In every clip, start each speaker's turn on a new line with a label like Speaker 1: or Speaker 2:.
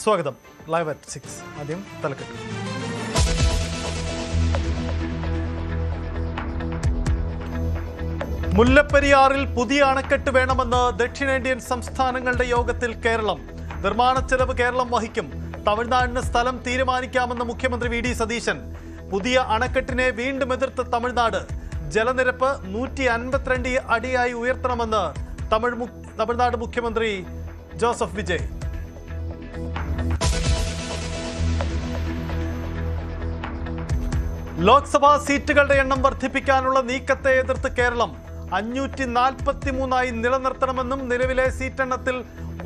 Speaker 1: സ്വാഗതം. Live at 6. ആദ്യം തലക്കെട്ട്. മുല്ലപ്പെരിയാറിൽ പുതിയ അണക്കെട്ട് വേണമെന്ന് ദക്ഷിണേന്ത്യൻ സംസ്ഥാനങ്ങളുടെ യോഗത്തിൽ കേരളം. നിർമ്മാണ ചെലവ് കേരളം വഹിക്കും. തമിഴ്നാടിന് സ്ഥലം തീരുമാനിക്കാമെന്ന് മുഖ്യമന്ത്രി വി ഡി സതീശൻ. പുതിയ അണക്കെട്ടിനെ വീണ്ടും എതിർത്ത് തമിഴ്നാട്. ജലനിരപ്പ് 152 അടിയായി ഉയർത്തണമെന്ന് തമിഴ്നാട് മുഖ്യമന്ത്രി ജോസഫ് വിജയ്. ലോക്സഭാ സീറ്റുകളുടെ എണ്ണം വർദ്ധിപ്പിക്കാനുള്ള നീക്കത്തെ എതിർത്ത് കേരളം. 543 നിലനിർത്തണമെന്നും നിലവിലെ സീറ്റെണ്ണത്തിൽ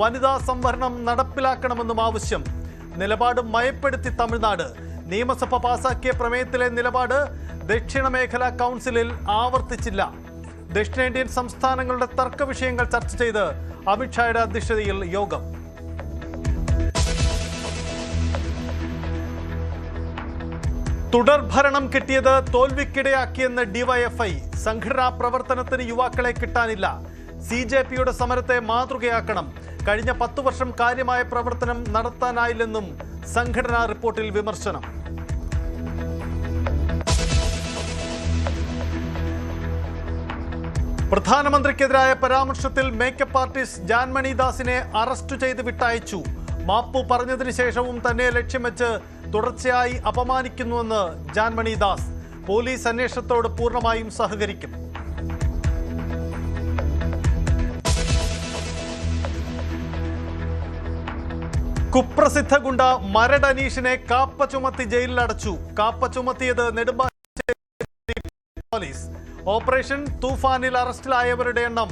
Speaker 1: വനിതാ സംവരണം നടപ്പിലാക്കണമെന്നും ആവശ്യം. നിലപാട് മയപ്പെടുത്തി തമിഴ്നാട്. നിയമസഭ പാസാക്കിയ പ്രമേയത്തിലെ നിലപാട് ദക്ഷിണ മേഖലാ കൗൺസിലിൽ ആവർത്തിച്ചില്ല. ദക്ഷിണേന്ത്യൻ സംസ്ഥാനങ്ങളുടെ തർക്ക വിഷയങ്ങൾ ചർച്ച ചെയ്ത് അമിത്ഷായുടെ അധ്യക്ഷതയിൽ യോഗം. തുടർഭരണം കിട്ടിയത് തോൽവിക്കിടയാക്കിയെന്ന് ഡിവൈഎഫ്ഐ. സംഘടനാ പ്രവർത്തനത്തിന് യുവാക്കളെ കിട്ടാനില്ല. CJPയുടെ സമരത്തെ മാതൃകയാക്കണം. കഴിഞ്ഞ 10 വർഷം കാര്യമായ പ്രവർത്തനം നടത്താനായില്ലെന്നും സംഘടനാ റിപ്പോർട്ടിൽ വിമർശനം. പ്രധാനമന്ത്രിക്കെതിരായ പരാമർശത്തിൽ മേക്കപ്പ് ആർട്ടിസ്റ്റ് ജാൻമണി ദാസിനെ അറസ്റ്റ് ചെയ്ത് വിട്ടയച്ചു. മാപ്പു പറഞ്ഞതിന് ശേഷവും തന്നെ ലക്ഷ്യം വെച്ച് തുടർച്ചയായി അപമാനിക്കുന്നുവെന്ന് ജാൻമണി ദാസ്. പോലീസ് അന്വേഷണത്തോട് പൂർണ്ണമായും സഹകരിക്കും. കുപ്രസിദ്ധ ഗുണ്ട മരട് അനീഷിനെ കാപ്പ ചുമത്തി ജയിലിലടച്ചു. കാപ്പ ചുമത്തിയത് നെടുമ്പാശ്ശേരി പോലീസ്. ഓപ്പറേഷൻ തൂഫാനിൽ അറസ്റ്റിലായവരുടെ എണ്ണം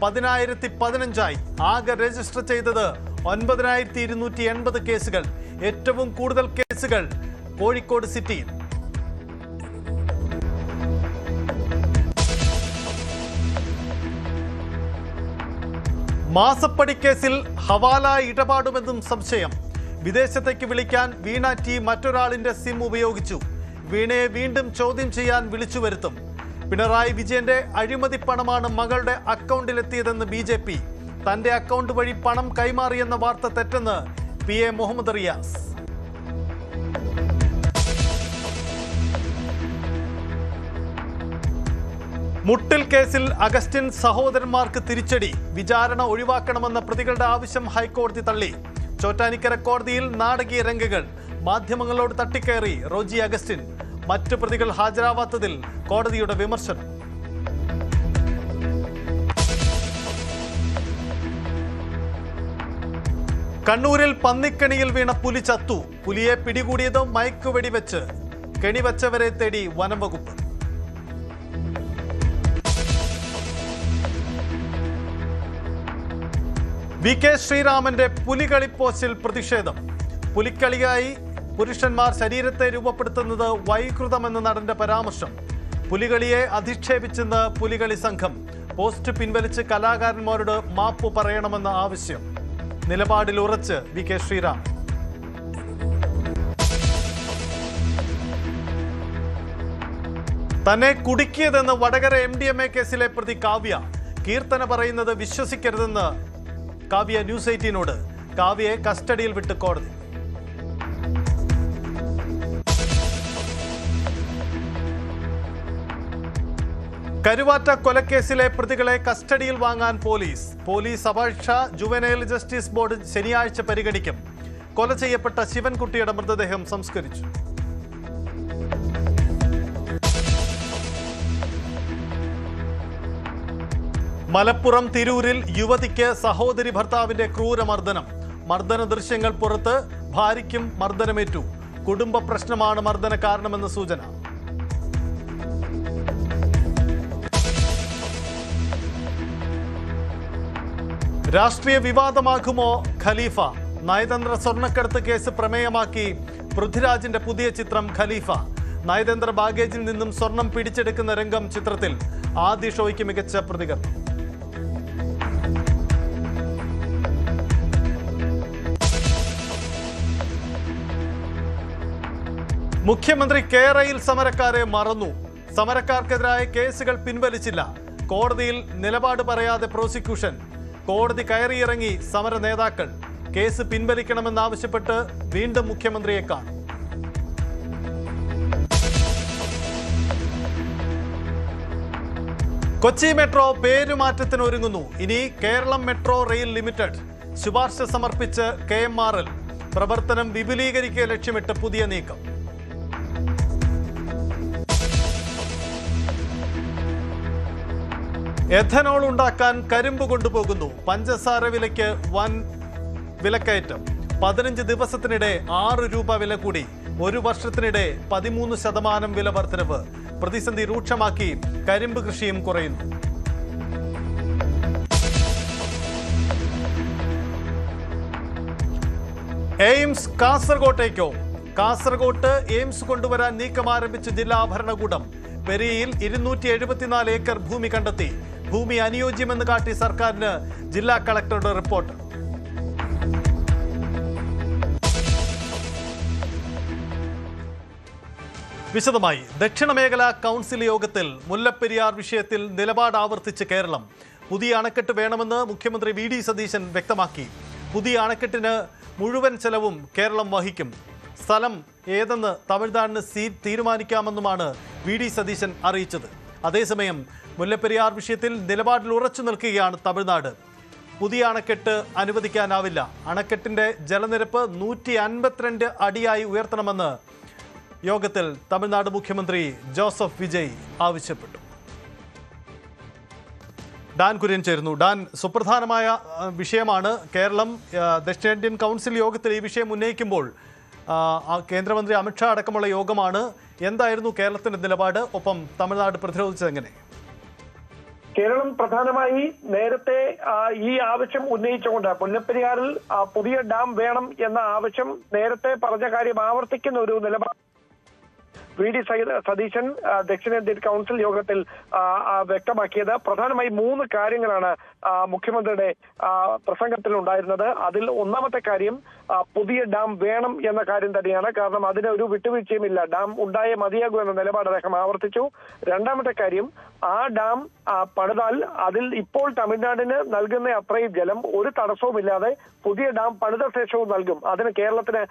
Speaker 1: 10,015. ആകെ രജിസ്റ്റർ ചെയ്തത് 9,280 കേസുകൾ. ഏറ്റവും കൂടുതൽ കേസുകൾ കോഴിക്കോട് സിറ്റിയിൽ. മാസപ്പടിക്കേസിൽ ഹവാല ഇടപാടുമെന്നും സംശയം. വിദേശത്തേക്ക് വിളിക്കാൻ വീണ ടി മറ്റൊരാളിന്റെ സിം ഉപയോഗിച്ചു. വീണയെ വീണ്ടും ചോദ്യം ചെയ്യാൻ വിളിച്ചു വരുത്തും. പിണറായി വിജയന്റെ അഴിമതി പണമാണ് മകളുടെ അക്കൗണ്ടിലെത്തിയതെന്ന് BJP. തന്റെ അക്കൗണ്ട് വഴി പണം കൈമാറിയെന്ന വാർത്ത തെറ്റെന്ന് PA മുഹമ്മദ് റിയാസ്. മുട്ടിൽ കേസിൽ അഗസ്റ്റിൻ സഹോദരന്മാർക്ക് തിരിച്ചടി. വിചാരണ ഒഴിവാക്കണമെന്ന പ്രതികളുടെ ആവശ്യം ഹൈക്കോടതി തള്ളി. ചോറ്റാനിക്കര കോടതിയിൽ നാടകീയ രംഗങ്ങൾ. മാധ്യമങ്ങളോട് തട്ടിക്കയറി റോജി അഗസ്റ്റിൻ. മറ്റു പ്രതികൾ ഹാജരാവാത്തതിൽ കോടതിയുടെ വിമർശനം. കണ്ണൂരിൽ പന്നിക്കണിയിൽ വീണ പുലി ചത്തു. പുലിയെ പിടികൂടിയത് മയക്കുവെടിവെച്ച്. കെണിവെച്ചവരെ തേടി വനം വകുപ്പ്. VK ശ്രീരാമന്റെ പുലികളിപ്പോസ്റ്റിൽ പ്രതിഷേധം. പുലിക്കളിയായി പുരുഷന്മാർ ശരീരത്തെ രൂപപ്പെടുത്തുന്നത് വൈകൃതമെന്ന് നടന്റെ പരാമർശം. പുലികളിയെ അധിക്ഷേപിച്ചെന്ന് പുലികളി സംഘം. പോസ്റ്റ് പിൻവലിച്ച് കലാകാരന്മാരോട് മാപ്പ് പറയണമെന്ന ആവശ്യം. നിലപാടിൽ ഉറച്ച് VK ശ്രീരാം. തന്നെ കുടുക്കിയതെന്ന് വടകര MDMA കേസിലെ പ്രതി കാവ്യ. കീർത്തന പറയുന്നത് വിശ്വസിക്കരുതെന്ന് കാവ്യ ന്യൂസ് 18നോട്. കാവ്യയെ കസ്റ്റഡിയിൽ വിട്ട് കോടതി. കരുവാറ്റ കൊലക്കേസിലെ പ്രതികളെ കസ്റ്റഡിയിൽ വാങ്ങാൻ പോലീസ് അപേക്ഷ ജുവനൈൽ ജസ്റ്റിസ് ബോർഡ് ശനിയാഴ്ച പരിഗണിക്കും. കൊല ചെയ്യപ്പെട്ട ശിവൻകുട്ടിയുടെ മൃതദേഹം സംസ്കരിച്ചു. മലപ്പുറം തിരൂരിൽ യുവതിക്ക് സഹോദരി ഭർത്താവിന്റെ ക്രൂരമർദ്ദനം. മർദ്ദന ദൃശ്യങ്ങൾ പുറത്ത്. ഭാര്യയ്ക്കും മർദ്ദനമേറ്റു. കുടുംബ പ്രശ്നമാണ് മർദ്ദന കാരണമെന്ന് സൂചന. രാഷ്ട്രീയ വിവാദമാകുമോ ഖലീഫ? നയതന്ത്ര സ്വർണ്ണക്കടത്ത് കേസ് പ്രമേയമാക്കി പൃഥ്വിരാജിന്റെ പുതിയ ചിത്രം ഖലീഫ. നയതന്ത്ര ബാഗേജിൽ നിന്നും സ്വർണം പിടിച്ചെടുക്കുന്ന രംഗം ചിത്രത്തിൽ. ആദ്യ ഷോയ്ക്ക് മികച്ച പ്രതികരണം. മുഖ്യമന്ത്രി കേരയിൽ സമരക്കാരെ മറന്നു. സമരക്കാർക്കെതിരായ കേസുകൾ പിൻവലിച്ചില്ല. കോടതിയിൽ നിലപാട് പറയാതെ പ്രോസിക്യൂഷൻ. കോടതി കയറിയിറങ്ങി സമര നേതാക്കൾ. കേസ് പിൻവലിക്കണമെന്നാവശ്യപ്പെട്ട് വീണ്ടും മുഖ്യമന്ത്രിയെ കാണും. കൊച്ചി മെട്രോ പേരുമാറ്റത്തിന് ഒരുങ്ങുന്നു. ഇനി കേരളം മെട്രോ റെയിൽ ലിമിറ്റഡ്. ശുപാർശ സമർപ്പിച്ച് KMRL. പ്രവർത്തനം വിപുലീകരിക്കുക ലക്ഷ്യമിട്ട് പുതിയ നീക്കം. എഥനോൾ ഉണ്ടാക്കാൻ കരിമ്പ് കൊണ്ടുപോകുന്നു. പഞ്ചസാര വിലയ്ക്ക് വൻ വിലക്കയറ്റം. 15 ദിവസത്തിനിടെ 6 രൂപ വില കൂടി. ഒരു വർഷത്തിനിടെ 13% വില വർധനവ്. പ്രതിസന്ധി രൂക്ഷമാക്കി കരിമ്പ് കൃഷിയും കുറയുന്നു. എയിംസ് കാസർകോട്ടേക്കോ? കാസർകോട്ട് എയിംസ് കൊണ്ടുവരാൻ നീക്കം ആരംഭിച്ച ജില്ലാ ഭരണകൂടം. പെരിയയിൽ 274 ഏക്കർ ഭൂമി കണ്ടെത്തി. ഭൂമി അനുയോജ്യമെന്ന് കാട്ടി സർക്കാരിന് ജില്ലാ കളക്ടറുടെ റിപ്പോർട്ട്. വിശദമായി ദക്ഷിണ മേഖലാ കൗൺസിൽ യോഗത്തിൽ മുല്ലപ്പെരിയാർ വിഷയത്തിൽ നിലപാട് ആവർത്തിച്ച് കേരളം. പുതിയ അണക്കെട്ട് വേണമെന്ന് മുഖ്യമന്ത്രി VD സതീശൻ വ്യക്തമാക്കി. പുതിയ അണക്കെട്ടിന് മുഴുവൻ ചെലവും കേരളം വഹിക്കും. സ്ഥലം ഏതെന്ന് തമിഴ്നാടിന് തീരുമാനിക്കാമെന്നുമാണ് VD സതീശൻ അറിയിച്ചത്. അതേസമയം മുല്ലപ്പെരിയാർ വിഷയത്തിൽ നിലപാടിൽ ഉറച്ചു നിൽക്കുകയാണ് തമിഴ്നാട്. പുതിയ അണക്കെട്ട് അനുവദിക്കാനാവില്ല. അണക്കെട്ടിന്റെ ജലനിരപ്പ് 152 അടിയായി ഉയർത്തണമെന്ന് യോഗത്തിൽ തമിഴ്നാട് മുഖ്യമന്ത്രി ജോസഫ് വിജയ് ആവശ്യപ്പെട്ടു. ഡാൻ കുര്യൻ ചേരുന്നു. ഡാൻ, സുപ്രധാനമായ വിഷയമാണ്. കേരളം ദക്ഷിണേന്ത്യൻ കൗൺസിൽ യോഗത്തിൽ ഈ വിഷയം ഉന്നയിക്കുമ്പോൾ കേന്ദ്രമന്ത്രി അമിത്ഷാ അടക്കമുള്ള യോഗമാണ്. എന്തായിരുന്നു കേരളത്തിന്റെ നിലപാട്? ഒപ്പം തമിഴ്നാട് പ്രതിരോധിച്ചത് എങ്ങനെ?
Speaker 2: കേരളം പ്രധാനമായി നേരത്തെ ഈ ആവശ്യം ഉന്നയിച്ചുകൊണ്ട് മുല്ലപ്പെരിയാറിൽ പുതിയ ഡാം വേണം എന്ന ആവശ്യം നേരത്തെ പറഞ്ഞ കാര്യം ആവർത്തിക്കുന്ന ഒരു നിലപാട് VD സതീശൻ ദക്ഷിണേന്ത്യൻ കൗൺസിൽ യോഗത്തിൽ വ്യക്തമാക്കിയത്. പ്രധാനമായി 3 കാര്യങ്ങളാണ് മുഖ്യമന്ത്രിയുടെ പ്രസംഗത്തിൽ ഉണ്ടായിരുന്നത്. അതിൽ ഒന്നാമത്തെ കാര്യം പുതിയ ഡാം വേണം എന്ന കാര്യം തന്നെയാണ്. കാരണം അതിന് ഒരു വിട്ടുവീഴ്ചയുമില്ല. ഡാം ഉണ്ടായേ മതിയാകൂ എന്ന നിലപാട് അദ്ദേഹം ആവർത്തിച്ചു. രണ്ടാമത്തെ കാര്യം, ആ ഡാം പണിതാൽ അതിൽ ഇപ്പോൾ തമിഴ്നാടിന് നൽകുന്ന അത്രയും ജലം ഒരു തടസ്സവുമില്ലാതെ പുതിയ ഡാം പണിത ശേഷവും നൽകും. അതിന് കേരളത്തിന്റെ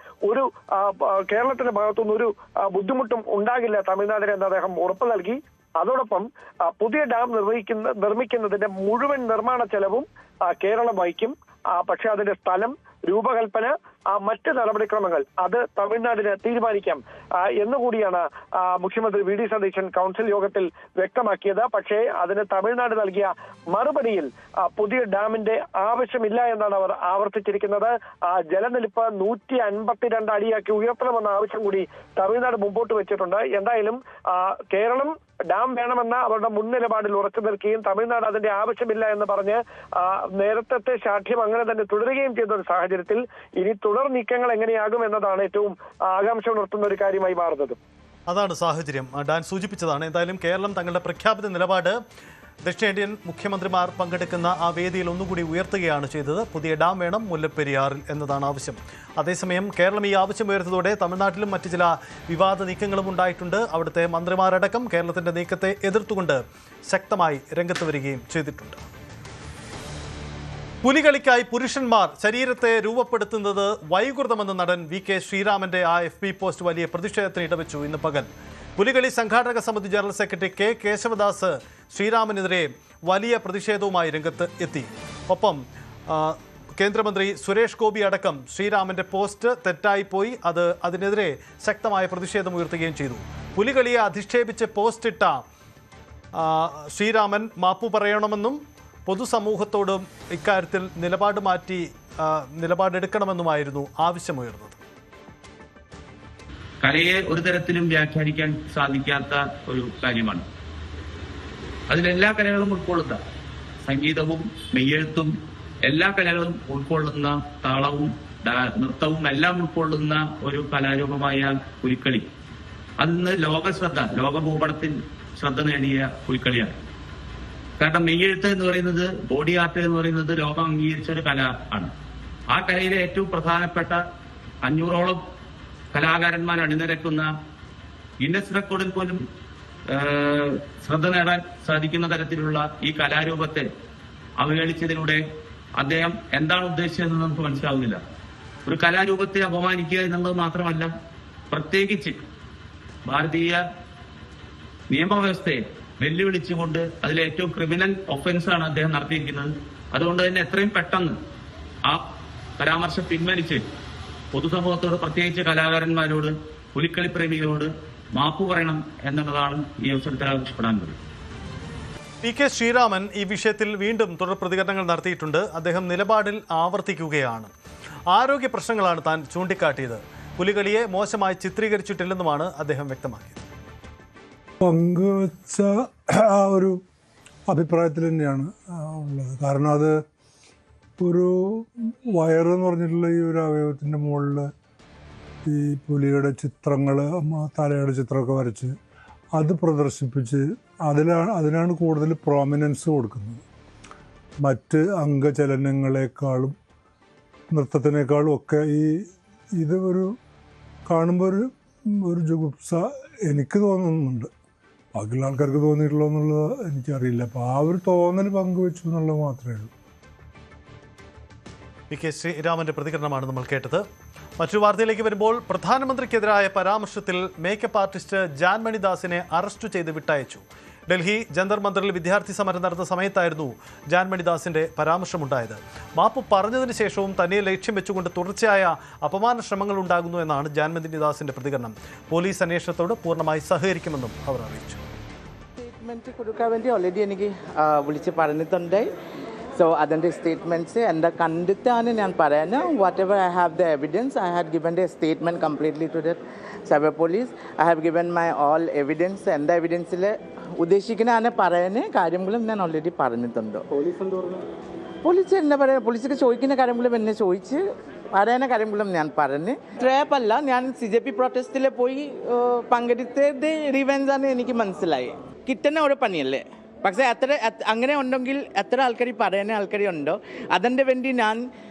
Speaker 2: ഭാഗത്തുനിന്ന് ഒരു ബുദ്ധിമുട്ടും ഉണ്ടാകില്ല തമിഴ്നാടിന് എന്ന് അദ്ദേഹം ഉറപ്പ് നൽകി. അതോടൊപ്പം പുതിയ ഡാം നിർമ്മിക്കുന്നതിന്റെ മുഴുവൻ നിർമ്മാണ ചെലവും കേരളം വഹിക്കും. പക്ഷെ അതിന്റെ സ്ഥലം, രൂപകൽപ്പന, മറ്റ് നടപടിക്രമങ്ങൾ അത് തമിഴ്നാടിന് തീരുമാനിക്കാം എന്നുകൂടിയാണ് മുഖ്യമന്ത്രി VD സതീശൻ കൗൺസിൽ യോഗത്തിൽ വ്യക്തമാക്കിയത്. പക്ഷേ അതിന് തമിഴ്നാട് നൽകിയ മറുപടിയിൽ പുതിയ ഡാമിന്റെ ആവശ്യമില്ല എന്നാണ് അവർ ആവർത്തിച്ചിരിക്കുന്നത്. ജലനിരപ്പ് 152 അടിയാക്കി ഉയർത്തണമെന്ന ആവശ്യം കൂടി തമിഴ്നാട് മുമ്പോട്ട് വെച്ചിട്ടുണ്ട്. എന്തായാലും കേരളം ഡാം വേണമെന്ന അവരുടെ മുൻ നിലപാടിൽ ഉറച്ചു നിൽക്കുകയും തമിഴ്നാട് അതിന്റെ ആവശ്യമില്ല എന്ന് പറഞ്ഞ് നേരത്തെ ശാഠ്യം അങ്ങനെ തന്നെ തുടരുകയും ചെയ്ത ഒരു സാഹചര്യത്തിൽ ഇനി തുടർ നീക്കങ്ങൾ എങ്ങനെയാകും എന്നതാണ് ഏറ്റവും ആകാംക്ഷ ഉണർത്തുന്ന ഒരു കാര്യമായി മാറുന്നത്.
Speaker 1: അതാണ് സാഹചര്യം. ഡാൻ സൂചിപ്പിച്ചതാണ്. എന്തായാലും കേരളം തങ്ങളുടെ പ്രഖ്യാപിത നിലപാട് ദക്ഷിണേന്ത്യൻ മുഖ്യമന്ത്രിമാർ പങ്കെടുക്കുന്ന ആ വേദിയിൽ ഒന്നുകൂടി ഉയർത്തുകയാണ് ചെയ്തത്. പുതിയ ഡാം വേണം മുല്ലപ്പെരിയാറിൽ എന്നതാണ് ആവശ്യം. അതേസമയം കേരളം ഈ ആവശ്യം ഉയർത്തതോടെ തമിഴ്നാട്ടിലും മറ്റ് ചില വിവാദ നീക്കങ്ങളും ഉണ്ടായിട്ടുണ്ട്. അവിടുത്തെ മന്ത്രിമാരടക്കം കേരളത്തിന്റെ നീക്കത്തെ എതിർത്തുകൊണ്ട് ശക്തമായി രംഗത്ത് വരികയും ചെയ്തിട്ടുണ്ട്. പുലികളിക്കായി പുരുഷന്മാർ ശരീരത്തെ രൂപപ്പെടുത്തുന്നത് വൈകൃതമെന്ന നടൻ VK ശ്രീരാമന്റെ ആ FB പോസ്റ്റ് വലിയ പ്രതിഷേധത്തിന് ഇടവെച്ചു. ഇന്ന് പകൽ പുലികളി സംഘാടക സമിതി ജനറൽ സെക്രട്ടറി K കേശവദാസ് ശ്രീരാമനെതിരെ വലിയ പ്രതിഷേധവുമായി രംഗത്ത് എത്തി. ഒപ്പം കേന്ദ്രമന്ത്രി സുരേഷ് ഗോപി അടക്കം ശ്രീരാമന്റെ പോസ്റ്റ് തെറ്റായിപ്പോയി, അതിനെതിരെ ശക്തമായ പ്രതിഷേധം ഉയർത്തുകയും ചെയ്തു. പുലികളിയെ അധിക്ഷേപിച്ച് പോസ്റ്റിട്ട ശ്രീരാമൻ മാപ്പു പറയണമെന്നും പൊതുസമൂഹത്തോടും ഇക്കാര്യത്തിൽ നിലപാടെടുക്കണമെന്നുമായിരുന്നു ആവശ്യമുയർന്നത്.
Speaker 3: കലയെ ഒരു തരത്തിലും വ്യാഖ്യാനിക്കാൻ സാധിക്കാത്ത ഒരു കാര്യമാണ്. അതിലെല്ലാ കലകളും ഉൾക്കൊള്ളുന്ന സംഗീതവും മെയ്യെഴുത്തും എല്ലാ കലകളും ഉൾക്കൊള്ളുന്ന താളവും നൃത്തവും എല്ലാം ഉൾക്കൊള്ളുന്ന ഒരു കലാരൂപമായ പുലിക്കളി അതിന്ന് ലോകഭൂപടത്തിൽ ശ്രദ്ധ നേടിയ പുലിക്കളിയാണ്. കാരണം മെയ്യെഴുത്ത് എന്ന് പറയുന്നത്, ബോഡി ആർട്ട് എന്ന് പറയുന്നത് ലോകം അംഗീകരിച്ച ഒരു കല ആണ്. ആ കലയിലെ ഏറ്റവും പ്രധാനപ്പെട്ട 500ഓളം കലാകാരന്മാർ അണിനിരക്കുന്ന ഗിന്നസ് റെക്കോർഡിൽ പോലും ശ്രദ്ധ നേടാൻ സാധിക്കുന്ന തരത്തിലുള്ള ഈ കലാരൂപത്തെ അവഹേളിച്ചതിലൂടെ അദ്ദേഹം എന്താണ് ഉദ്ദേശിച്ചതെന്ന് നമുക്ക് മനസ്സിലാവുന്നില്ല. ഒരു കലാരൂപത്തെ അപമാനിക്കുക എന്നുള്ളത് മാത്രമല്ല, പ്രത്യേകിച്ച് ഭാരതീയ നിയമവ്യവസ്ഥയെ വെല്ലുവിളിച്ചുകൊണ്ട് അതിലെ ഏറ്റവും ക്രിമിനൽ ഒഫൻസാണ് അദ്ദേഹം നടത്തിയിരിക്കുന്നത്. അതുകൊണ്ട് തന്നെ എത്രയും പെട്ടെന്ന് ആ പരാമർശം പിൻവലിച്ച് പൊതുസമൂഹത്തോട്, പ്രത്യേകിച്ച് കലാകാരന്മാരോട്, പുലിക്കളി പ്രേമികളോട് മാപ്പ് പറയണം എന്നുള്ളതാണ് ഈ അവസരത്തിൽ ആവശ്യപ്പെടാനുള്ളത്.
Speaker 1: പി കെ ശ്രീരാമൻ ഈ വിഷയത്തിൽ വീണ്ടും തുടർ പ്രതികരണങ്ങൾ നടത്തിയിട്ടുണ്ട്. അദ്ദേഹം നിലപാടിൽ ആവർത്തിക്കുകയാണ്. ആരോഗ്യ പ്രശ്നങ്ങളാണ് താൻ ചൂണ്ടിക്കാട്ടിയത്. പുലികളിയെ മോശമായി ചിത്രീകരിച്ചിട്ടില്ലെന്നുമാണ് അദ്ദേഹം വ്യക്തമാക്കിയത്.
Speaker 4: പങ്കുവച്ച ആ ഒരു അഭിപ്രായത്തിൽ തന്നെയാണ് ഉള്ളത്. കാരണം അത് ഒരു വയറെന്ന് പറഞ്ഞിട്ടുള്ള ഈ ഒരു അവയവത്തിൻ്റെ മുകളിൽ ഈ പുലിയുടെ ചിത്രങ്ങൾ, തലയുടെ ചിത്രമൊക്കെ വരച്ച് അത് പ്രദർശിപ്പിച്ച് അതിനാണ് കൂടുതൽ പ്രോമിനൻസ് കൊടുക്കുന്നത്. മറ്റ് അംഗചലനങ്ങളെക്കാളും നൃത്തത്തിനേക്കാളും ഒക്കെ ഇത് ഒരു കാണുമ്പോൾ ഒരു ജുഗുപ്സ എനിക്ക് തോന്നുന്നുണ്ട്. ബാക്കിയുള്ള ആൾക്കാർക്ക് തോന്നിയിട്ടുള്ളൂ എന്നുള്ളത് എനിക്കറിയില്ല. അപ്പോൾ ആ ഒരു തോന്നൽ പങ്കുവെച്ചു എന്നുള്ളത് മാത്രമേ ഉള്ളൂ.
Speaker 1: പി കെ ശ്രീരാമൻ്റെ പ്രതികരണമാണ് നമ്മൾ കേട്ടത്. മറ്റൊരു വാർത്തയിലേക്ക് വരുമ്പോൾ, പ്രധാനമന്ത്രിക്കെതിരായ പരാമർശത്തിൽ മേക്കപ്പ് ആർട്ടിസ്റ്റ് ജാൻമണി ദാസിനെ അറസ്റ്റ് ചെയ്ത് വിട്ടയച്ചു. ഡൽഹി ജന്തർ മന്ദറിൽ വിദ്യാർത്ഥി സമരം നടന്ന സമയത്തായിരുന്നു ജാൻമണി ദാസിന്റെ പരാമർശമുണ്ടായത്. മാപ്പ് പറഞ്ഞതിന് ശേഷവും തന്നെ ലക്ഷ്യം വെച്ചുകൊണ്ട് തുടർച്ചയായ അപമാന ശ്രമങ്ങൾ ഉണ്ടാകുന്നു എന്നാണ് ജാൻമണി ദാസിന്റെ പ്രതികരണം. പോലീസ് അന്വേഷണത്തോട് പൂർണ്ണമായി സഹകരിക്കുമെന്നും അവർ അറിയിച്ചു.
Speaker 5: സ്റ്റേറ്റ്മെന്റ് കൊടുക്കാൻ വേണ്ടി ഓൾറെഡി എനിക്ക് വിളിച്ച് പറഞ്ഞിട്ടുണ്ട്. സോ അതിൻ്റെ സ്റ്റേറ്റ്മെൻറ്റ്സ് എൻ്റെ കണ്ടിട്ടാണ് ഞാൻ പറയുന്നത്. Whatever I have the evidence, I have given the statement completely to the cyber police. I have given my all evidence. എൻ്റെ എവിഡൻസിൽ ഉദ്ദേശിക്കുന്ന പറയുന്ന കാര്യങ്ങളും ഞാൻ ഓൾറെഡി പറഞ്ഞിട്ടുണ്ട്. പോലീസ് എന്താ പറയുക, പോലീസിക്ക് ചോദിക്കുന്ന കാര്യങ്ങളും എന്നെ ചോദിച്ച് പറയുന്ന കാര്യങ്ങളും ഞാൻ പറഞ്ഞ്. ട്രാപ്പല്ല, ഞാൻ CJP പ്രൊട്ടസ്റ്റിൽ പോയി പങ്കെടുത്തത് റിവെഞ്ചാണ് എനിക്ക് മനസ്സിലായി. കിട്ടുന്ന ഒരു പണിയല്ലേ. പക്ഷേ അങ്ങനെ ഉണ്ടെങ്കിൽ എത്ര ആൾക്കാർ പറയുന്ന ആൾക്കാരുണ്ടോ, അതിൻ്റെ വേണ്ടി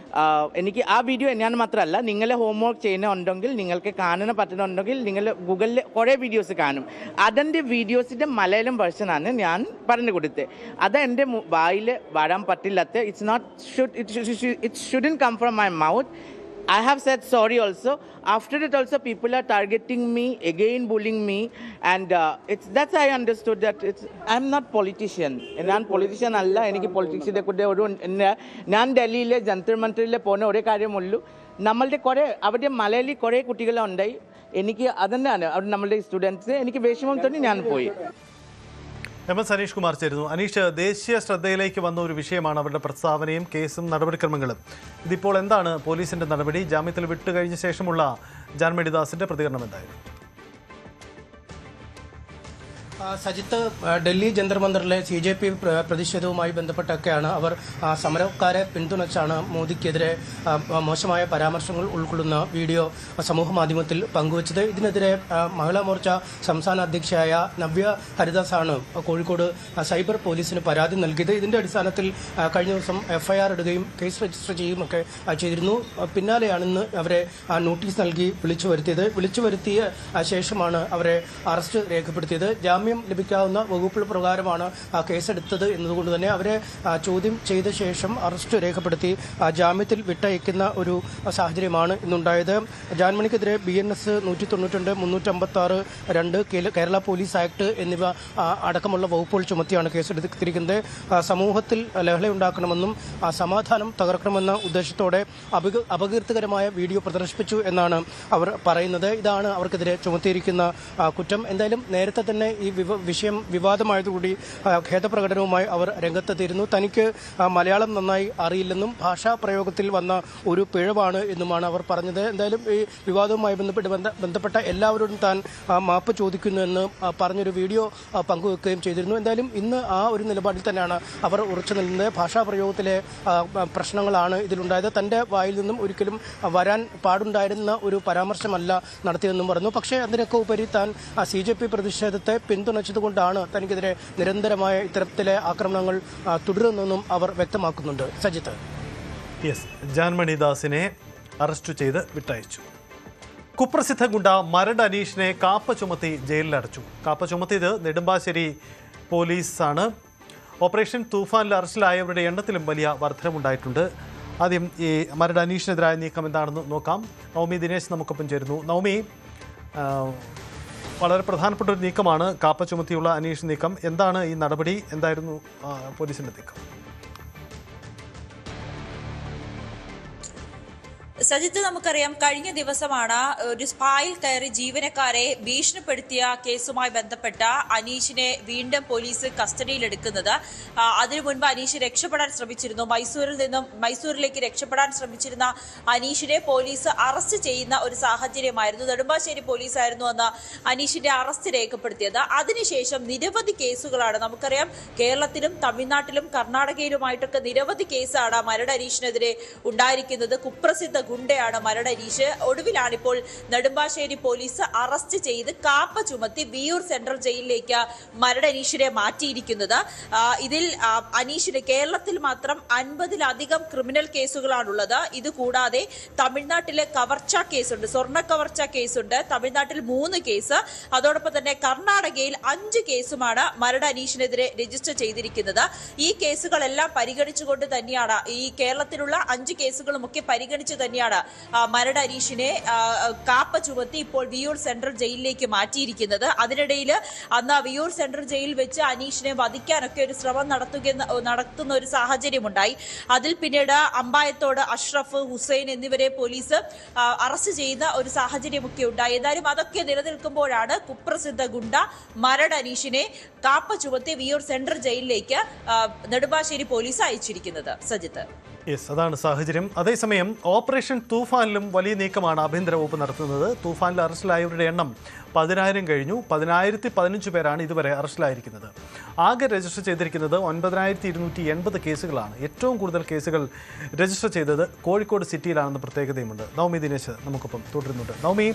Speaker 5: എനിക്ക് ആ വീഡിയോ ഞാൻ മാത്രമല്ല, നിങ്ങളെ ഹോംവർക്ക് ചെയ്യുന്നുണ്ടെങ്കിൽ, നിങ്ങൾക്ക് കാണാൻ പറ്റുന്നുണ്ടെങ്കിൽ നിങ്ങൾ ഗൂഗിളിൽ കുറേ വീഡിയോസ് കാണും. അതിൻ്റെ വീഡിയോസിൻ്റെ മലയാളം വെർഷനാണ് ഞാൻ പറഞ്ഞു കൊടുത്തത്. അത് എൻ്റെ വായിൽ വരാൻ പറ്റില്ലാത്ത, it shouldn't come from my mouth. I have said sorry also. After it also people are targeting me, again bullying me, and that's I understood that I'm not politician. ഞാൻ പൊളിറ്റീഷ്യൻ അല്ല. എനിക്ക് പൊളിറ്റിക്സിനെ കൂടെ ഞാൻ ഡൽഹിയിലെ ജന്തർ മന്ദിറിൽ പോകുന്ന ഒരേ കാര്യമുള്ളൂ. അവിടെ മലയാളി കുറേ കുട്ടികളുണ്ടായി. എനിക്ക് അതന്നെയാണ് അവിടെ നമ്മളുടെ സ്റ്റുഡൻസ്. എനിക്ക് വിഷമം തന്നെ ഞാൻ പോയി.
Speaker 1: MS അനീഷ് കുമാർ ചേരുന്നു. അനീഷ്, ദേശീയ ശ്രദ്ധയിലേക്ക് വന്ന ഒരു വിഷയമാണ് അവരുടെ പ്രസ്താവനയും കേസും നടപടിക്രമങ്ങളും. ഇതിപ്പോൾ എന്താണ് പോലീസിന്റെ നടപടി? ജാമ്യത്തിൽ വിട്ടുകഴിഞ്ഞ ശേഷമുള്ള ജാൻമണി ദാസിന്റെ പ്രതികരണം എന്തായിരുന്നു?
Speaker 6: സജിത്ത്, ഡൽഹി ജന്തർ മന്ദറിലെ CJP പ്രതിഷേധവുമായി ബന്ധപ്പെട്ടൊക്കെയാണ് അവർ സമരക്കാരെ പിന്തുണച്ചാണ് മോദിക്കെതിരെ മോശമായ പരാമർശങ്ങൾ ഉൾക്കൊള്ളുന്ന വീഡിയോ സമൂഹ മാധ്യമത്തിൽ പങ്കുവച്ചത്. ഇതിനെതിരെ മഹിളാ മോർച്ച സംസ്ഥാന അധ്യക്ഷയായ നവ്യ ഹരിദാസാണ് കോഴിക്കോട് സൈബർ പോലീസിന് പരാതി നൽകിയത്. ഇതിൻ്റെ അടിസ്ഥാനത്തിൽ കഴിഞ്ഞ ദിവസം FIR ഇടുകയും കേസ് രജിസ്റ്റർ ചെയ്യുകയുമൊക്കെ ചെയ്തിരുന്നു. പിന്നാലെയാണ് ഇന്ന് അവരെ നോട്ടീസ് നൽകി വിളിച്ചു വരുത്തിയ ശേഷമാണ് അവരെ അറസ്റ്റ് രേഖപ്പെടുത്തിയത്. ജാമ്യം ലഭിക്കാവുന്ന വകുപ്പുകൾ പ്രകാരമാണ് കേസെടുത്തത് എന്നതുകൊണ്ട് തന്നെ അവരെ ചോദ്യം ചെയ്ത ശേഷം അറസ്റ്റ് രേഖപ്പെടുത്തി ജാമ്യത്തിൽ വിട്ടയക്കുന്ന ഒരു സാഹചര്യമാണ് ഇന്നുണ്ടായത്. ജാൻമണിക്കെതിരെ BNS 192, 356, 2 കേരള പോലീസ് ആക്ട് എന്നിവ അടക്കമുള്ള വകുപ്പുകൾ ചുമത്തിയാണ് കേസെടുത്തിരിക്കുന്നത്. സമൂഹത്തിൽ ലഹളയുണ്ടാക്കണമെന്നും സമാധാനം തകർക്കണമെന്ന ഉദ്ദേശത്തോടെ അപകീർത്തികരമായ വീഡിയോ പ്രദർശിപ്പിച്ചു എന്നാണ് അവർ പറയുന്നത്. ഇതാണ് അവർക്കെതിരെ ചുമത്തിയിരിക്കുന്ന കുറ്റം. എന്തായാലും നേരത്തെ തന്നെ ഈ വിഷയം വിവാദമായതുകൂടി ഖേദപ്രകടനവുമായി അവർ രംഗത്തെത്തിയിരുന്നു. തനിക്ക് മലയാളം നന്നായി അറിയില്ലെന്നും ഭാഷാ പ്രയോഗത്തിൽ വന്ന ഒരു പിഴവാണ് എന്നുമാണ് അവർ പറഞ്ഞത്. എന്തായാലും ഈ വിവാദവുമായി ബന്ധപ്പെട്ട എല്ലാവരോടും താൻ മാപ്പ് ചോദിക്കുന്നുവെന്ന് പറഞ്ഞൊരു വീഡിയോ പങ്കുവെക്കുകയും ചെയ്തിരുന്നു. എന്തായാലും ഇന്ന് ആ ഒരു നിലപാടിൽ തന്നെയാണ് അവർ ഉറച്ചു നിൽക്കുന്നത്. ഭാഷാ പ്രയോഗത്തിലെ പ്രശ്നങ്ങളാണ് ഇതിലുണ്ടായത്. തൻ്റെ വായിൽ നിന്നും ഒരിക്കലും വരാൻ പാടുണ്ടായിരുന്ന ഒരു പരാമർശമല്ല നടത്തിയതെന്നും പറഞ്ഞു. പക്ഷേ അതിനൊക്കെ ഉപരി താൻ CJP പ്രതിഷേധത്തെ പിന്തുണച്ചതുകൊണ്ടാണ് തനിക്കെതിരെ നിരന്തരമായ ഇത്തരത്തിലെ ആക്രമണങ്ങൾ തുടരുന്നെന്നും അവർ വ്യക്തമാക്കുന്നുണ്ട്. സജിത്ത്,
Speaker 1: ജാൻമണി ദാസിനെ അറസ്റ്റ് ചെയ്ത് വിട്ടയച്ചു. കുപ്രസിദ്ധ ഗുണ്ട മരട് അനീഷിനെ കാപ്പ ചുമത്തി ജയിലിലടച്ചു. കാപ്പ ചുമത്തിയത് നെടുമ്പാശ്ശേരി പോലീസാണ്. ഓപ്പറേഷൻ തൂഫാനിൽ അറസ്റ്റിലായവരുടെ എണ്ണത്തിലും വലിയ വർധനമുണ്ടായിട്ടുണ്ട്. ആദ്യം ഈ മരട് അനീഷിനെതിരായ നീക്കം എന്താണെന്ന് നോക്കാം. നവമി ദിനേശ് നമുക്കൊപ്പം ചേരുന്നു. നവമി, വളരെ പ്രധാനപ്പെട്ട ഒരു നീക്കമാണ് കാപ്പ ചുമത്തിയുള്ള അനീഷ് നീക്കം. എന്താണ് ഈ നടപടി? എന്തായിരുന്നു പോലീസിന്റെ നീക്കം?
Speaker 7: സജിത്ത്, നമുക്കറിയാം കഴിഞ്ഞ ദിവസമാണ് ഒരു സ്പായിൽ കയറി ജീവനക്കാരെ ഭീഷണിപ്പെടുത്തിയ കേസുമായി ബന്ധപ്പെട്ട അനീഷിനെ വീണ്ടും പോലീസ് കസ്റ്റഡിയിലെടുക്കുന്നത്. അതിനു മുൻപ് അനീഷ് രക്ഷപ്പെടാൻ ശ്രമിച്ചിരുന്നു. മൈസൂരിലേക്ക് രക്ഷപ്പെടാൻ ശ്രമിച്ചിരുന്ന അനീഷിനെ പോലീസ് അറസ്റ്റ് ചെയ്യുന്ന ഒരു സാഹചര്യമായിരുന്നു. നെടുമ്പാശ്ശേരി പോലീസായിരുന്നു അന്ന് അനീഷിന്റെ അറസ്റ്റ് രേഖപ്പെടുത്തിയത്. അതിനുശേഷം നിരവധി കേസുകളാണ് നമുക്കറിയാം. കേരളത്തിലും തമിഴ്നാട്ടിലും കർണാടകയിലുമായിട്ടൊക്കെ നിരവധി കേസാണ് മരട് അനീഷിനെതിരെ ഉണ്ടായിരിക്കുന്നത്. കുപ്രസിദ്ധ ഗുണ്ടയാണ് മരട് അനീഷ്. ഒടുവിലാണിപ്പോൾ നെടുമ്പാശ്ശേരി പോലീസ് അറസ്റ്റ് ചെയ്ത് കാപ്പ ചുമത്തി വിയൂർ സെൻട്രൽ ജയിലിലേക്ക് മരട് അനീഷിനെ മാറ്റിയിരിക്കുന്നത്. ഇതിൽ അനീഷിന് കേരളത്തിൽ മാത്രം 50-ലധികം ക്രിമിനൽ കേസുകളാണുള്ളത്. ഇത് കൂടാതെ തമിഴ്നാട്ടിലെ കവർച്ച കേസുണ്ട്, സ്വർണ്ണ കവർച്ച കേസുണ്ട്. തമിഴ്നാട്ടിൽ 3 കേസ്, അതോടൊപ്പം തന്നെ കർണാടകയിൽ 5 കേസുമാണ് മരട് അനീഷിനെതിരെ രജിസ്റ്റർ ചെയ്തിരിക്കുന്നത്. ഈ കേസുകളെല്ലാം പരിഗണിച്ചുകൊണ്ട് തന്നെയാണ്, ഈ കേരളത്തിലുള്ള 5 കേസുകളുമൊക്കെ പരിഗണിച്ചു തന്നെയാണ് മരട് അനീഷിനെ കാപ്പ ചുമത്തി ഇപ്പോൾ വിയൂർ സെൻട്രൽ ജയിലിലേക്ക് മാറ്റിയിരിക്കുന്നത്. അതിനിടയിൽ അന്ന് വിയൂർ സെൻട്രൽ ജയിലിൽ വെച്ച് അനീഷിനെ വധിക്കാനൊക്കെ ഒരു ശ്രമം നടത്തുന്ന ഒരു സാഹചര്യമുണ്ടായി. അതിൽ പിന്നീട് അമ്പായത്തോട് അഷ്റഫ്, ഹുസൈൻ എന്നിവരെ പോലീസ് അറസ്റ്റ് ചെയ്യുന്ന ഒരു സാഹചര്യമൊക്കെ ഉണ്ടായി. ഏതായാലും അതൊക്കെ നിലനിൽക്കുമ്പോഴാണ് കുപ്രസിദ്ധ ഗുണ്ട മരട് അനീഷിനെ കാപ്പ ചുമത്തി വിയൂർ സെൻട്രൽ ജയിലിലേക്ക് നെടുമ്പാശ്ശേരി പോലീസ് അയച്ചിരിക്കുന്നത്. സജിത്ത്,
Speaker 1: അതാണ് സാഹചര്യം. അതേസമയം ഓപ്പറേഷൻ തൂഫാനിലും വലിയ നീക്കമാണ് ആഭ്യന്തര വകുപ്പ് നടത്തുന്നത്. തൂഫാനിൽ അറസ്റ്റിലായവരുടെ എണ്ണം 10,000 കഴിഞ്ഞു. 10,015 പേരാണ് ഇതുവരെ അറസ്റ്റിലായിരിക്കുന്നത്. ആകെ രജിസ്റ്റർ ചെയ്തിരിക്കുന്നത് 9,280 കേസുകളാണ്. ഏറ്റവും കൂടുതൽ കേസുകൾ രജിസ്റ്റർ ചെയ്തത് കോഴിക്കോട് സിറ്റിയിലാണെന്ന പ്രത്യേകതയുമുണ്ട്. നവമി ദിനേശ് നമുക്കൊപ്പം തുടരുന്നുണ്ട്. നവമി,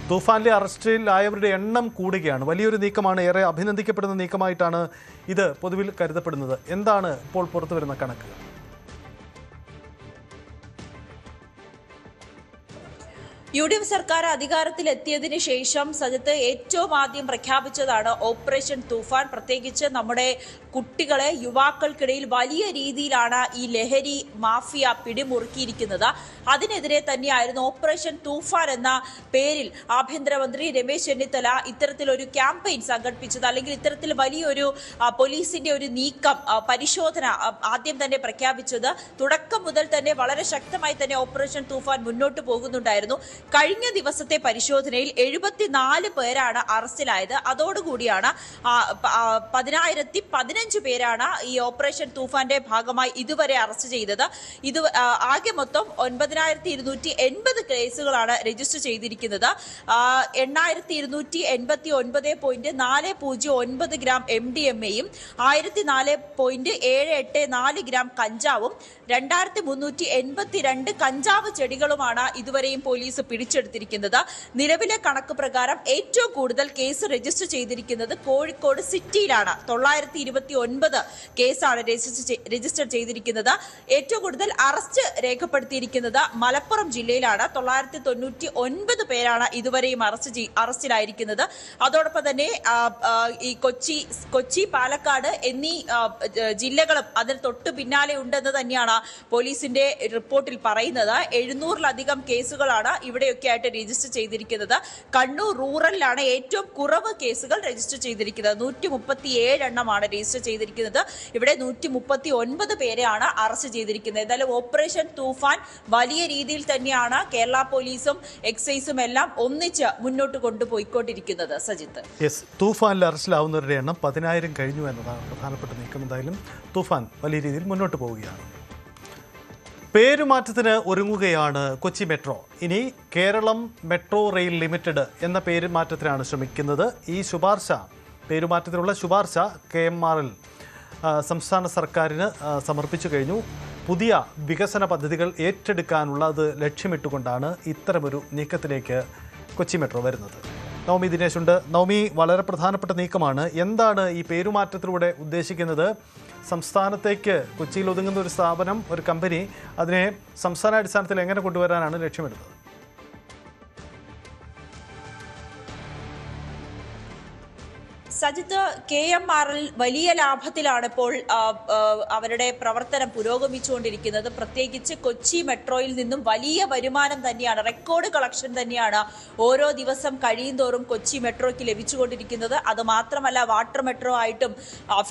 Speaker 1: തൂഫാനിലെ അറസ്റ്റിലായവരുടെ എണ്ണം കൂടുകയാണ്. വലിയൊരു നീക്കമാണ്, ഏറെ അഭിനന്ദിക്കപ്പെടുന്ന നീക്കമായിട്ടാണ് ഇത് പൊതുവിൽ കരുതപ്പെടുന്നത്. എന്താണ് ഇപ്പോൾ പുറത്തുവരുന്ന കണക്ക്?
Speaker 7: UDF സർക്കാർ അധികാരത്തിലെത്തിയതിനു ശേഷം സജിത്ത് ഏറ്റവും ആദ്യം പ്രഖ്യാപിച്ചതാണ് ഓപ്പറേഷൻ തൂഫാൻ. പ്രത്യേകിച്ച് നമ്മുടെ കുട്ടികളെ, യുവാക്കൾക്കിടയിൽ വലിയ രീതിയിലാണ് ഈ ലഹരി മാഫിയ പിടിമുറുക്കിയിരിക്കുന്നത്. അതിനെതിരെ തന്നെയായിരുന്നു ഓപ്പറേഷൻ തൂഫാൻ എന്ന പേരിൽ ആഭ്യന്തരമന്ത്രി രമേശ് ചെന്നിത്തല ഇത്തരത്തിലൊരു ക്യാമ്പയിൻ സംഘടിപ്പിച്ചത്. അല്ലെങ്കിൽ ഇത്തരത്തിൽ വലിയൊരു പോലീസിന്റെ ഒരു നീക്കം, പരിശോധന ആദ്യം തന്നെ പ്രഖ്യാപിച്ചത്. തുടക്കം മുതൽ തന്നെ വളരെ ശക്തമായി തന്നെ ഓപ്പറേഷൻ തൂഫാൻ മുന്നോട്ട് പോകുന്നുണ്ടായിരുന്നു. കഴിഞ്ഞ ദിവസത്തെ പരിശോധനയിൽ 74 പേരാണ് അറസ്റ്റിലായത്. അതോടുകൂടിയാണ് 10,015 പേരാണ് ഈ ഓപ്പറേഷൻ തൂഫാന്റെ ഭാഗമായി ഇതുവരെ അറസ്റ്റ് ചെയ്തത്. ഇത് ആകെ മൊത്തം 9,280 കേസുകളാണ് രജിസ്റ്റർ ചെയ്തിരിക്കുന്നത്. 8,289.409 ഗ്രാം MDMA-യും 1,004.784 ഗ്രാം കഞ്ചാവും 2,382 കഞ്ചാവ് ചെടികളുമാണ് ഇതുവരെയും പോലീസ് പിടിച്ചെടുത്തിരിക്കുന്നത്. നിലവിലെ കണക്ക് പ്രകാരം ഏറ്റവും കൂടുതൽ കേസ് രജിസ്റ്റർ ചെയ്തിരിക്കുന്നത് കോഴിക്കോട് സിറ്റിയിലാണ്. 929 കേസാണ് രജിസ്റ്റർ ചെയ്തിരിക്കുന്നത്. ഏറ്റവും കൂടുതൽ അറസ്റ്റ് രേഖപ്പെടുത്തിയിരിക്കുന്നത് മലപ്പുറം ജില്ലയിലാണ്. 999 പേരാണ് ഇതുവരെയും അറസ്റ്റിലായിരിക്കുന്നത്. അതോടൊപ്പം തന്നെ ഈ കൊച്ചി, പാലക്കാട് എന്നീ ജില്ലകളും അതിന് തൊട്ടു പിന്നാലെ ഉണ്ടെന്ന് തന്നെയാണ് പോലീസിന്റെ റിപ്പോർട്ടിൽ പറയുന്നത്. 700-ലധികം കേസുകളാണ് ഇവിടെയൊക്കെ ആയിട്ട് രജിസ്റ്റർ ചെയ്തിരിക്കുന്നത്. കണ്ണൂർ റൂറലിലാണ് ഏറ്റവും കുറവ് കേസുകൾ രജിസ്റ്റർ ചെയ്തിരിക്കുന്നത്. 137 എണ്ണമാണ് രജിസ്റ്റർ ചെയ്തിരിക്കുന്നത്. ഇവിടെ 139 പേരെയാണ് അറസ്റ്റ് ചെയ്തിരിക്കുന്നത്. എന്തായാലും ഓപ്പറേഷൻ തൂഫാൻ വലിയ രീതിയിൽ തന്നെയാണ് കേരള പോലീസും എക്സൈസും എല്ലാം ഒന്നിച്ച് മുന്നോട്ട് കൊണ്ടുപോയിക്കൊണ്ടിരിക്കുന്നത്. സജിത്ത്,
Speaker 1: തൂഫാനിൽ അറസ്റ്റിലാവുന്നവരുടെ എണ്ണം 10,000 കഴിഞ്ഞു എന്നതാണ് പ്രധാനപ്പെട്ട നീക്കം. എന്തായാലും തൂഫാൻ വലിയ രീതിയിൽ മുന്നോട്ട് പോവുകയാണ്. പേരുമാറ്റത്തിന് ഒരുങ്ങുകയാണ് കൊച്ചി മെട്രോ. ഇനി കേരളം മെട്രോ റെയിൽ ലിമിറ്റഡ് എന്ന പേരുമാറ്റത്തിനാണ് ശ്രമിക്കുന്നത്. ഈ പേരുമാറ്റത്തിനുള്ള ശുപാർശ KMRL സംസ്ഥാന സർക്കാരിന് സമർപ്പിച്ചു കഴിഞ്ഞു. പുതിയ വികസന പദ്ധതികൾ ഏറ്റെടുക്കാനുള്ള അത് ലക്ഷ്യമിട്ടുകൊണ്ടാണ് ഇത്തരമൊരു നീക്കത്തിലേക്ക് കൊച്ചി മെട്രോ വരുന്നത്. നവമി ദിനേശുണ്ട്. നവമി, വളരെ പ്രധാനപ്പെട്ട നീക്കമാണ്. എന്താണ് ഈ പേരുമാറ്റത്തിലൂടെ ഉദ്ദേശിക്കുന്നത്? സംസ്ഥാനത്തേക്ക് കൊച്ചിയിൽ ഒതുങ്ങുന്ന ഒരു സ്ഥാപനം, ഒരു കമ്പനി, അതിനെ സംസ്ഥാനാടിസ്ഥാനത്തിൽ എങ്ങനെ കൊണ്ടുവരാനാണ് ലക്ഷ്യമിടുന്നത്?
Speaker 7: സജിത്ത്, KMRL വലിയ ലാഭത്തിലാണ് ഇപ്പോൾ അവരുടെ പ്രവർത്തനം പുരോഗമിച്ചുകൊണ്ടിരിക്കുന്നത്. പ്രത്യേകിച്ച് കൊച്ചി മെട്രോയിൽ നിന്നും വലിയ വരുമാനം തന്നെയാണ്, റെക്കോർഡ് കളക്ഷൻ തന്നെയാണ് ഓരോ ദിവസം കഴിയുന്തോറും കൊച്ചി മെട്രോയ്ക്ക് ലഭിച്ചുകൊണ്ടിരിക്കുന്നത്. അത് മാത്രമല്ല, വാട്ടർ മെട്രോ ആയിട്ടും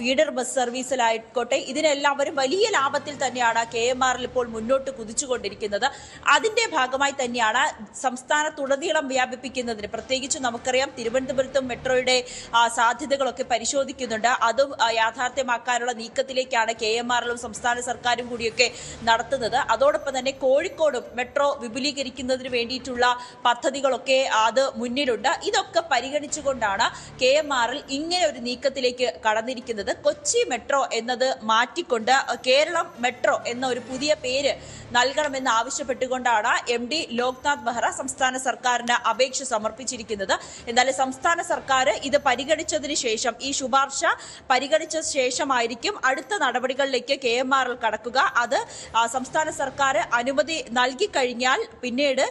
Speaker 7: ഫീഡർ ബസ് സർവീസിലായിക്കോട്ടെ, ഇതിനെല്ലാവരും വലിയ ലാഭത്തിൽ തന്നെയാണ് KMRL ഇപ്പോൾ മുന്നോട്ട് കുതിച്ചുകൊണ്ടിരിക്കുന്നത്. അതിന്റെ ഭാഗമായി തന്നെയാണ് സംസ്ഥാനത്തുടനീളം വ്യാപിപ്പിക്കുന്നതിന്, പ്രത്യേകിച്ച് നമുക്കറിയാം തിരുവനന്തപുരത്തും മെട്രോയുടെ സാധ്യതകളൊക്കെ പരിശോധിക്കുന്നുണ്ട്. അതും യാഥാർത്ഥ്യമാക്കാനുള്ള നീക്കത്തിലേക്കാണ് KMRLും സംസ്ഥാന സർക്കാരും കൂടിയൊക്കെ നടത്തുന്നത്. അതോടൊപ്പം തന്നെ കോഴിക്കോടും മെട്രോ വിപുലീകരിക്കുന്നതിന് വേണ്ടിയിട്ടുള്ള പദ്ധതികളൊക്കെ അത് മുന്നിലുണ്ട്. ഇതൊക്കെ പരിഗണിച്ചുകൊണ്ടാണ് KMRL ഇങ്ങനെ ഒരു നീക്കത്തിലേക്ക് കടന്നിരിക്കുന്നത്. കൊച്ചി മെട്രോ എന്നത് മാറ്റിക്കൊണ്ട് കേരളം മെട്രോ എന്ന ഒരു പുതിയ പേര് നൽകണമെന്ന് ആവശ്യപ്പെട്ടുകൊണ്ടാണ് MD ലോക്നാഥ് ബെഹ്റ സംസ്ഥാന സർക്കാരിന് അപേക്ഷ സമർപ്പിച്ചിരിക്കുന്നത്. എന്നാൽ സംസ്ഥാന സർക്കാർ ഇത് പരിഗണിച്ചതിന് ശേഷം, ഈ ശുപാർശ പരിഗണിച്ച ശേഷമായിരിക്കും അടുത്ത നടപടികളിലേക്ക് KMRL കടക്കുക. അത് സംസ്ഥാന സർക്കാർ അനുമതി നൽകി കഴിഞ്ഞാൽ പിന്നീട്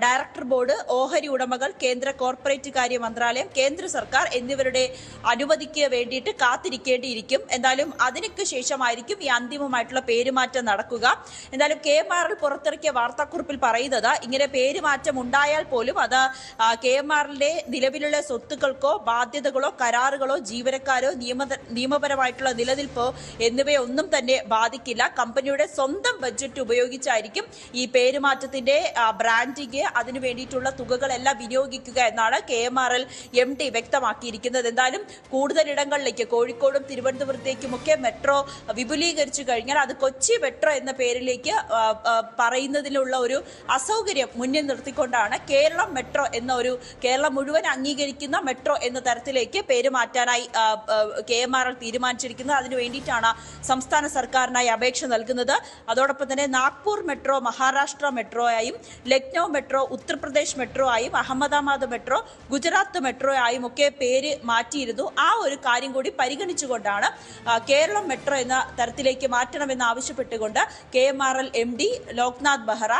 Speaker 7: ഡയറക്ടർ ബോർഡ്, ഓഹരി ഉടമകൾ, കേന്ദ്ര കോർപ്പറേറ്റ് കാര്യ മന്ത്രാലയം, കേന്ദ്ര സർക്കാർ എന്നിവരുടെ അനുമതിക്ക് വേണ്ടിയിട്ട് കാത്തിരിക്കേണ്ടിയിരിക്കും. എന്തായാലും അതിനൊക്കെ ശേഷമായിരിക്കും ഈ അന്തിമമായിട്ടുള്ള പേരുമാറ്റം നടക്കുക. എന്തായാലും KMRL പുറത്തിറക്കിയ വാർത്താക്കുറിപ്പിൽ പറയുന്നത്, ഇങ്ങനെ പേരുമാറ്റം ഉണ്ടായാൽ പോലും അത് KMRLന്റെ നിലവിലുള്ള സ്വത്തുക്കൾക്കോ ബാധ്യതകളോ കരാറുകളോ ജീവനക്കാരോ നിയമപരമായിട്ടുള്ള നിലനിൽപ്പോ എന്നിവയൊന്നും തന്നെ ബാധിക്കില്ല. കമ്പനിയുടെ സ്വന്തം ബഡ്ജറ്റ് ഉപയോഗിച്ചായിരിക്കും ഈ പേരുമാറ്റത്തിന്റെ ബ്രാൻഡിങ്, അതിനു വേണ്ടിയിട്ടുള്ള തുകകളെല്ലാം വിനിയോഗിക്കുക എന്നാണ് KMRL MD വ്യക്തമാക്കിയിരിക്കുന്നത്. എന്തായാലും കൂടുതലിടങ്ങളിലേക്ക്, കോഴിക്കോടും തിരുവനന്തപുരത്തേക്കുമൊക്കെ മെട്രോ വിപുലീകരിച്ചു കഴിഞ്ഞാൽ അത് കൊച്ചി മെട്രോ എന്ന പേരിലേക്ക് പറയുന്നതിലുള്ള ഒരു അസൗകര്യം മുന്നിൽ നിർത്തിക്കൊണ്ടാണ് കേരളം മെട്രോ എന്ന ഒരു, കേരളം മുഴുവൻ അംഗീകരിക്കുന്ന മെട്രോ എന്ന തരത്തിലേക്ക് പേര് മാറ്റാനായി KMRL തീരുമാനിച്ചിരിക്കുന്നത്. അതിനു വേണ്ടിയിട്ടാണ് സംസ്ഥാന സർക്കാരിനായി അപേക്ഷ നൽകുന്നത്. അതോടൊപ്പം തന്നെ നാഗ്പൂർ മെട്രോ മഹാരാഷ്ട്ര മെട്രോ ആയും, ലക്നൗ മെട്രോ ഉത്തർപ്രദേശ് മെട്രോ ആയും, അഹമ്മദാബാദ് മെട്രോ ഗുജറാത്ത് മെട്രോ ആയും ഒക്കെ പേര് മാറ്റിയിരുന്നു. ആ ഒരു കാര്യം കൂടി പരിഗണിച്ചുകൊണ്ടാണ് കേരളം മെട്രോ എന്ന തരത്തിലേക്ക് മാറ്റണമെന്ന് ആവശ്യപ്പെട്ടുകൊണ്ട് KMRL MD ലോക്നാഥ് ബെഹ്റ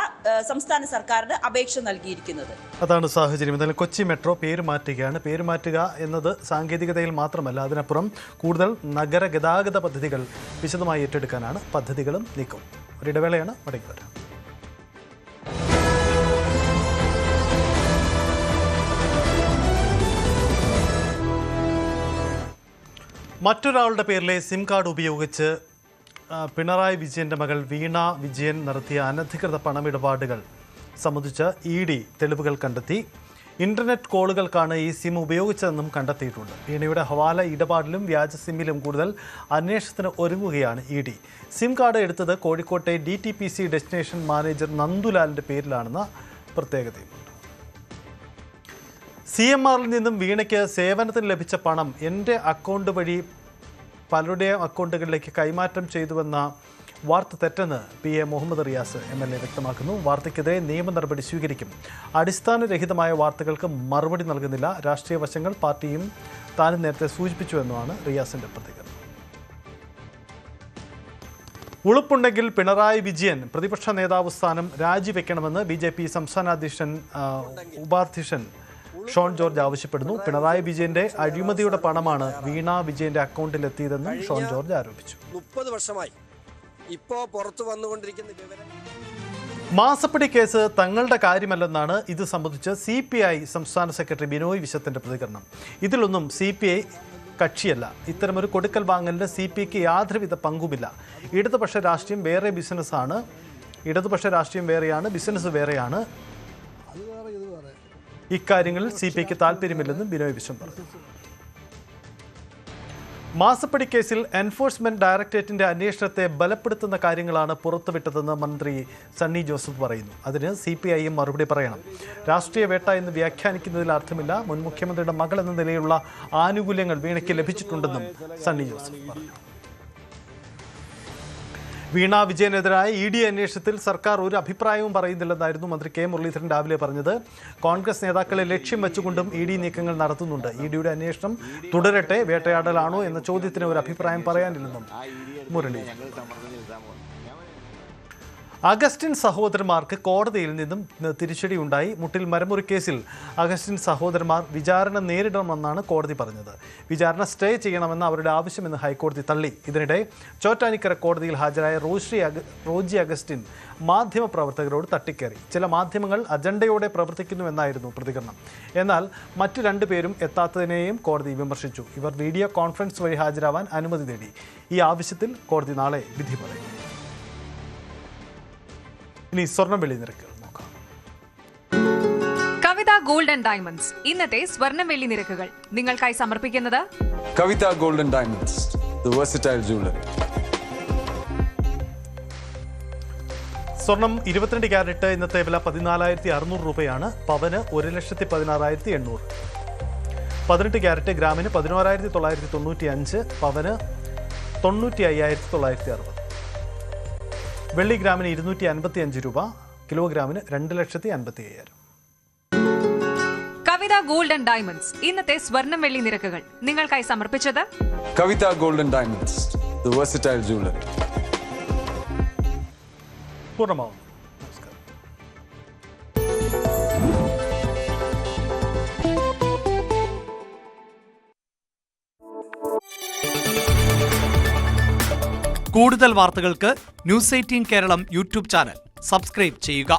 Speaker 7: സംസ്ഥാന സർക്കാരിന് അപേക്ഷ നൽകിയിരിക്കുന്നത്.
Speaker 1: അതാണ് സാഹചര്യം. എന്തായാലും കൊച്ചി മെട്രോ പേര് മാറ്റുകയാണ്. പേര് മാറ്റുക എന്നത് സാങ്കേതികതയിൽ മാത്രമല്ല, അതിനപ്പുറം കൂടുതൽ നഗര ഗതാഗത പദ്ധതികൾ വിശദമായി ഏറ്റെടുക്കാനാണ് പദ്ധതികളും നീക്കവും. ഒരിടവേളയാണ്, മടങ്ങി വരാം. മറ്റൊരാളുടെ പേരിലെ സിം കാർഡ് ഉപയോഗിച്ച് പിണറായി വിജയൻ്റെ മകൾ വീണ വിജയൻ നടത്തിയ അനധികൃത പണമിടപാടുകൾ സംബന്ധിച്ച് ED തെളിവുകൾ കണ്ടെത്തി. ഇന്റർനെറ്റ് കോളുകൾക്കാണ് ഈ സിം ഉപയോഗിച്ചതെന്നും കണ്ടെത്തിയിട്ടുണ്ട്. വീണയുടെ ഹവാല ഇടപാടിലും വ്യാജ സിമ്മിലും കൂടുതൽ അന്വേഷണത്തിന് ഒരുങ്ങുകയാണ് ED. സിം കാർഡ് എടുത്തത് കോഴിക്കോട്ടെ DTPC ഡെസ്റ്റിനേഷൻ മാനേജർ നന്ദുലാലിൻ്റെ പേരിലാണെന്ന പ്രത്യേകതയുമുണ്ട്. CMRൽ നിന്നും വീണയ്ക്ക് സേവനത്തിന് ലഭിച്ച പണം എൻ്റെ അക്കൗണ്ട് വഴി പലരുടെയും അക്കൗണ്ടുകളിലേക്ക് കൈമാറ്റം ചെയ്തുവെന്ന വാർത്ത തെറ്റെന്ന് PA മുഹമ്മദ് റിയാസ് MLA വ്യക്തമാക്കുന്നു. വാർത്തയ്ക്കെതിരെ നിയമ നടപടി സ്വീകരിക്കും. അടിസ്ഥാനരഹിതമായ വാർത്തകൾക്ക് മറുപടി നൽകുന്നില്ല. രാഷ്ട്രീയ വശങ്ങൾ പാർട്ടിയും താനും നേരത്തെ സൂചിപ്പിച്ചുവെന്നുമാണ് റിയാസിന്റെ പ്രതികരണം. ഉളുപ്പുണ്ടെങ്കിൽ പിണറായി വിജയൻ പ്രതിപക്ഷ നേതാവ് സ്ഥാനം രാജിവെക്കണമെന്ന് BJP സംസ്ഥാന ഉപാധ്യക്ഷൻ ഷോൺ ജോർജ് ആവശ്യപ്പെടുന്നു. പിണറായി വിജയന്റെ അഴിമതിയുടെ പണമാണ് വീണ വിജയന്റെ അക്കൗണ്ടിലെത്തിയതെന്നും ഷോൺ ജോർജ് ആരോപിച്ചു.
Speaker 8: 30 വർഷമായി ഇപ്പോൾ പുറത്തു വന്നുകൊണ്ടിരിക്കുന്ന വിവരം,
Speaker 1: മാസപ്പടി കേസ് തങ്ങളുടെ കാര്യമല്ലെന്നാണ് ഇത് സംബന്ധിച്ച് CPI സംസ്ഥാന സെക്രട്ടറി ബിനോയ് വിശ്വത്തിന്റെ പ്രതികരണം. ഇതിലൊന്നും CPI കക്ഷിയല്ല. ഇത്തരമൊരു കൊടുക്കൽ വാങ്ങലിന് CPIക്ക് യാതൊരുവിധ പങ്കുമില്ല. ഇടതുപക്ഷ രാഷ്ട്രീയം വേറെ ബിസിനസ്സാണ്. ഇടതുപക്ഷ രാഷ്ട്രീയം വേറെയാണ്, ബിസിനസ് വേറെയാണ്. ഇക്കാര്യങ്ങളിൽ CPIക്ക് താല്പര്യമില്ലെന്നും ബിനോയ് വിശ്വം പറഞ്ഞു. മാസപ്പടി കേസിൽ എൻഫോഴ്സ്മെന്റ് ഡയറക്ടറേറ്റിന്റെ അന്വേഷണത്തെ ബലപ്പെടുത്തുന്ന കാര്യങ്ങളാണ് പുറത്തുവിട്ടതെന്ന് മന്ത്രി സണ്ണി ജോസഫ് പറയുന്നു. അതിന് CPIയും മറുപടി പറയണം. രാഷ്ട്രീയ വേട്ട എന്ന് വ്യാഖ്യാനിക്കുന്നതിൽ അർത്ഥമില്ല. മുൻ മുഖ്യമന്ത്രിയുടെ മകൾ എന്ന നിലയിലുള്ള ആനുകൂല്യങ്ങൾ വീണയ്ക്ക് ലഭിച്ചിട്ടുണ്ടെന്നും സണ്ണി ജോസഫ് പറഞ്ഞു. വീണ വിജയനെതിരായ ED അന്വേഷണത്തിൽ സർക്കാർ ഒരു അഭിപ്രായവും പറയുന്നില്ലെന്നായിരുന്നു മന്ത്രി K മുരളീധരൻ രാവിലെ പറഞ്ഞത്. കോൺഗ്രസ് നേതാക്കളെ ലക്ഷ്യം വെച്ചുകൊണ്ടും ED നീക്കങ്ങൾ നടത്തുന്നുണ്ട്. EDയുടെ അന്വേഷണം തുടരട്ടെ. വേട്ടയാടലാണോ എന്ന ചോദ്യത്തിന് ഒരു അഭിപ്രായം പറയാനില്ലെന്നും മുരളീധരൻ. അഗസ്റ്റിൻ സഹോദരന്മാർക്ക് കോടതിയിൽ നിന്നും തിരിച്ചടിയുണ്ടായി. മുട്ടിൽ മരമുറി കേസിൽ അഗസ്റ്റിൻ സഹോദരന്മാർ വിചാരണ നേരിടണമെന്നാണ് കോടതി പറഞ്ഞത്. വിചാരണ സ്റ്റേ ചെയ്യണമെന്ന അവരുടെ ആവശ്യമെന്ന് ഹൈക്കോടതി തള്ളി. ഇതിനിടെ ചോറ്റാനിക്കര കോടതിയിൽ ഹാജരായ റോജി അഗസ്റ്റിൻ മാധ്യമപ്രവർത്തകരോട് തട്ടിക്കയറി. ചില മാധ്യമങ്ങൾ അജണ്ടയോടെ പ്രവർത്തിക്കുന്നുവെന്നായിരുന്നു പ്രതികരണം. എന്നാൽ മറ്റു രണ്ടുപേരും എത്താത്തതിനെയും കോടതി വിമർശിച്ചു. ഇവർ വീഡിയോ കോൺഫറൻസ് വഴി ഹാജരാവാൻ അനുമതി നേടി. ഈ ആവശ്യത്തിൽ കോടതി നാളെ വിധി പറയും. ഇനി സ്വർണ്ണ വെള്ളി നിരക്കുകൾ നോക്കാം.
Speaker 9: കവിത ഗോൾഡ് ആൻഡ് ഡയമണ്ട്സ് ഇന്നത്തെ സ്വർണ്ണ വെള്ളി നിരക്കുകൾ നിങ്ങൾക്കായി സമർപ്പിക്കുന്നത്
Speaker 10: Kavitha gold and diamonds, the versatile jeweller.
Speaker 1: സ്വർണം 22 ക്യാരറ്റ് ഇന്നത്തെ വില 14,600 രൂപയാണ്. പവന് 1,16,800. 18 ക്യാരറ്റ് ഗ്രാമിന് 11,995, പവന് 95,960. വെള്ളി ഗ്രാമിന് 255 രൂപ, കിലോഗ്രാമിന് 2,55,000.
Speaker 9: കവിത ഗോൾഡ് ആൻഡ് ഡയമണ്ട്സ് ഇന്നത്തെ സ്വർണ്ണ വെള്ളി നിരക്കുകൾ നിങ്ങൾക്കായി സമർപ്പിച്ചത്
Speaker 10: Kavitha gold and diamonds, the versatile jeweller.
Speaker 1: പൂർണ്ണമാവും. നമസ്കാരം.
Speaker 11: കൂടുതൽ വാർത്തകൾക്ക് news 18 Keralam YouTube channel subscribe ചെയ്യുക.